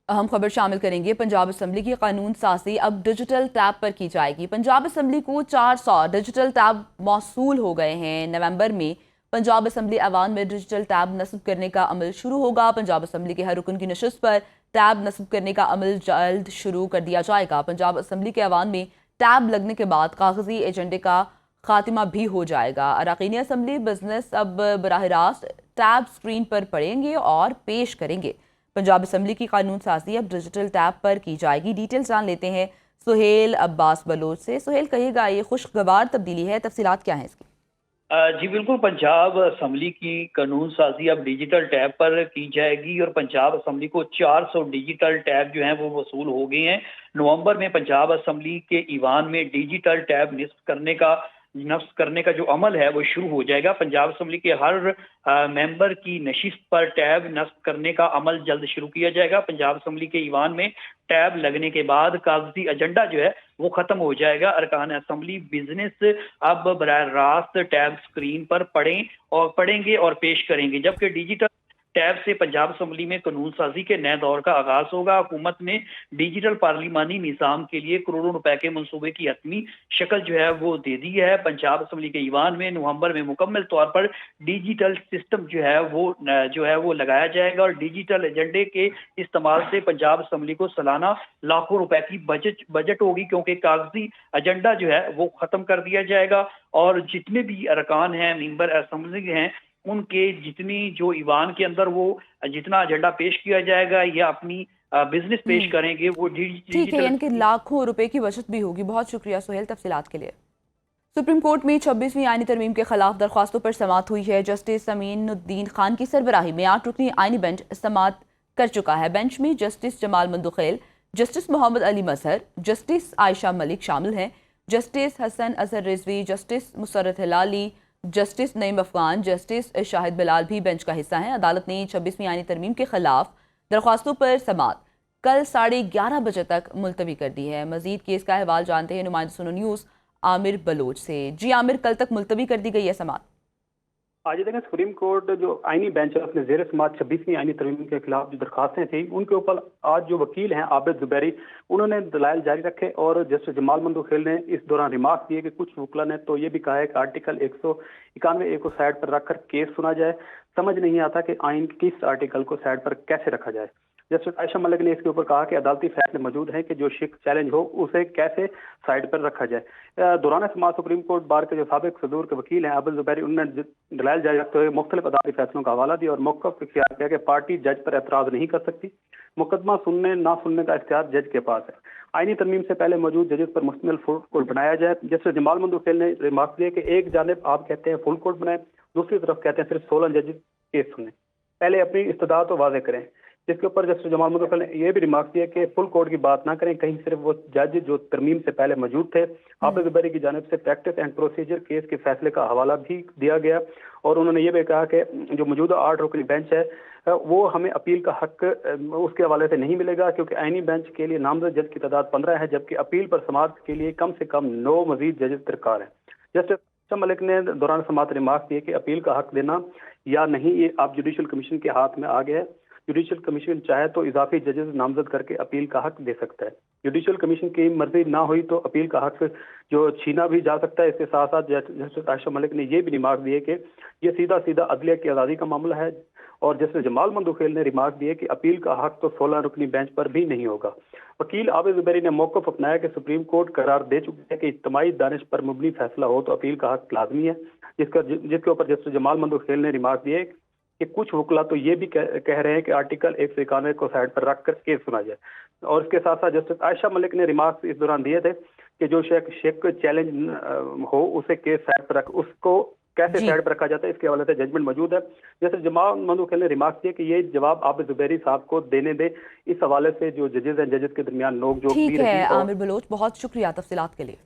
अहम खबर शामिल करेंगे। पंजाब असम्बली की कानून साजी अब डिजिटल टैब पर की जाएगी। पंजाब असम्बली को 400 डिजिटल टैब मौसूल हो गए हैं। नवंबर में पंजाब असम्बली ऐवान में डिजिटल टैब नस्ब करने का अमल शुरू होगा। पंजाब असम्बली के हर रुकन की नशिस्त पर टैब नस्ब करने का अमल जल्द शुरू कर दिया जाएगा। पंजाब असम्बली के ऐवान में टैब लगने के बाद कागजी एजेंडे का खात्मा भी हो जाएगा। अरकान असम्बली बिजनेस अब बराह रास्त टैब स्क्रीन पर पढ़ेंगे और पेश करेंगे। पंजाब असम्बली की कानून साजी अब डिजिटल टैब पर की जाएगी। डिटेल्स जान लेते हैं सुहेल अब्बास बलोच से। सुहेल, कहिएगा, ये खुशगवार तब्दीली है, तफसीलात क्या हैं इसकी? जी बिल्कुल, पंजाब असम्बली की कानून साजी अब डिजिटल टैब पर की जाएगी और पंजाब असम्बली को 400 डिजिटल टैब जो हैं वो वसूल हो गए हैं। नवंबर में पंजाब असम्बली के ईवान में डिजिटल टैब नस्ब करने का जो अमल है वो शुरू हो जाएगा। पंजाब असम्बली के हर मेंबर की नशिस्त पर टैब नस्ब करने का अमल जल्द शुरू किया जाएगा। पंजाब असम्बली के ईवान में टैब लगने के बाद कागजी एजेंडा जो है वो खत्म हो जाएगा। अरकान असम्बली बिजनेस अब बराह रास्त टैब स्क्रीन पर पढ़ेंगे और पेश करेंगे, जबकि डिजिटल टैब से पंजाब असम्बली में कानून साजी के नए दौर का आगाज होगा। हुकूमत ने डिजिटल पार्लिमानी निज़ाम के लिए करोड़ों रुपए के मंसूबे की हतमी शक्ल जो है वो दे दी है। पंजाब असम्बली के ईवान में नवंबर में मुकम्मल तौर पर डिजिटल सिस्टम जो है वो लगाया जाएगा और डिजिटल एजेंडे के इस्तेमाल से पंजाब असम्बली को सालाना लाखों रुपए की बजट होगी, क्योंकि कागजी एजेंडा जो है वो खत्म कर दिया जाएगा और जितने भी अरकान हैं, मेंबर असम्बली हैं, उनके जितनी जो ईवान के अंदर वो जितना एजेंडा पेश किया जाएगा या अपनी बिजनेस पेश करेंगे वो ठीक है, डिजिटल। यानी कि लाखों रुपए की बचत भी होगी। बहुत शुक्रिया सुहेल तफसीलात के लिए। सुप्रीम कोर्ट में 26वीं आईनी तरमीम के खिलाफ दरख्वास्तों पर समाअत हुई है। जस्टिस अमीनुद्दीन खान की सरबराही में 8 रुकनी आईनी बेंच समाअत कर चुका है। बेंच में Justice Jamal Mandokhel, Justice Mohammad Ali Mazhar, Justice Ayesha Malik शामिल हैं। Justice Hasan Azhar Rizvi, Justice Musarrat Hilali, Justice Naeem Afghan, Justice Shahid Bilal भी बेंच का हिस्सा हैं। अदालत ने 26वीं आईनी तरमीम के खिलाफ दरख्वास्तों पर समाअत कल 11:30 बजे तक मुलतवी कर दी है। मजीद केस का अहवाल जानते हैं नुमाइंदा सुनो न्यूज़ आमिर बलोच से। जी आमिर, कल तक मुलतवी कर दी गई है समाअत। आज देखें, सुप्रीम कोर्ट जो आईनी बेंच है उसने जेर समाअत 26वीं आईनी तरमीम के खिलाफ जो दरखास्तें थी उनके ऊपर आज जो वकील हैं आबिद जुबैरी, उन्होंने दलाइल जारी रखे और जस्टिस जमाल मंदुखेल ने इस दौरान रिमार्क दिए कि कुछ वकला ने तो ये भी कहा है कि आर्टिकल 191 को साइड पर रखकर केस सुना जाए। समझ नहीं आता कि आइन किस आर्टिकल को साइड पर कैसे रखा जाए। जस्टिस आयशा मलिक ने इसके ऊपर कहा कि अदालती फैसले मौजूद हैं कि जो शिक चैलेंज हो उसे कैसे साइड पर रखा जाए। दौरान समाअत सुप्रीम कोर्ट बार के जो साबिक सदूर के वकील हैं आबिद जुबैरी, उन्होंने दलाइल जारी रखते हुए मुख्तलिफ अदालती फैसलों का हवाला दिया और मौक़िफ़ इख्तियार किया कि पार्टी जज पर एतराज़ नहीं कर सकती, मुकदमा सुनने ना सुनने का इख्तियार जज के पास है। आईनी तरमीम से पहले मौजूद जजेस पर मुश्तमिल फुल कोर्ट बनाया जाए। जस्टिस जमाल मंदुखेल ने रिमार्क दिए कि एक जानिब आप कहते हैं फुल कोर्ट बनाए, दूसरी तरफ कहते हैं सिर्फ 16 जज केस सुने। पहले अपनी इस्तदा तो वाज़े करें। जिसके ऊपर जस्टिस जमाल मंदुखेल ने यह भी रिमार्क दिया कि फुल कोर्ट की बात ना करें, कहीं सिर्फ वो जज जो तरमीम से पहले मौजूद थे। आबिद जुबैरी की जानिब से प्रैक्टिस एंड प्रोसीजर केस के फैसले का हवाला भी दिया गया और उन्होंने ये भी कहा कि जो मौजूदा 8 रुकनी बेंच है वो हमें अपील का हक उसके हवाले से नहीं मिलेगा, क्योंकि आईनी बेंच के लिए नामजद जज की तादाद 15 है, जबकि अपील पर समाअत के लिए कम से कम 9 मजीद जजेस दरकार है। जस्टिस आयशा मलिक ने दौरान समाअत रिमार्क दिए कि अपील का हक देना या नहीं ये आप जुडिशल कमीशन के हाथ में आ गया है। जुडिशल कमीशन चाहे तो इजाफी जजेस नामजद करके अपील का हक दे सकता है। जुडिशल कमीशन की मर्जी ना हुई तो अपील का हक जो छीना भी जा सकता है। इसके साथ साथ जस्टिस आयशा मलिक ने यह भी रिमार्क दिए कि यह सीधा सीधा अदलिया की आज़ादी का मामला है और जस्टिस जमाल मंदुखेल ने रिमार्क दिए कि अपील का हक तो 16 रुकनी बेंच पर भी नहीं होगा। वकील आबिद जुबैरी ने मौक़िफ़ अपनाया कि सुप्रीम कोर्ट करार दे चुकी है कि इज्तिमाई दानिश पर मुबनी फैसला हो तो अपील का हक लाजमी है। जिसके ऊपर जस्टिस जमाल मंदुखेल ने रिमार्क दिए कि कुछ वकला तो ये भी कह रहे हैं कि आर्टिकल 191 को साइड पर रखकर केस सुना जाए। और इसके साथ साथ जस्टिस आयशा मलिक ने रिमार्क्स इस दौरान दिए थे कि जो शेख चैलेंज हो उसे केस साइड पर रख उसको कैसे साइड पर रखा जाता है, इसके हवाले से जजमेंट मौजूद है। जैसे जमाल मंदुखेल ने रिमार्क किया कि ये जवाब आबिद जुबैरी साहब को देने दे। इस हवाले से जो जजेस हैं, जजेस के दरमियान लोग जो ठीक है आमिर बलोच, बहुत शुक्रिया तफसीलात के लिए।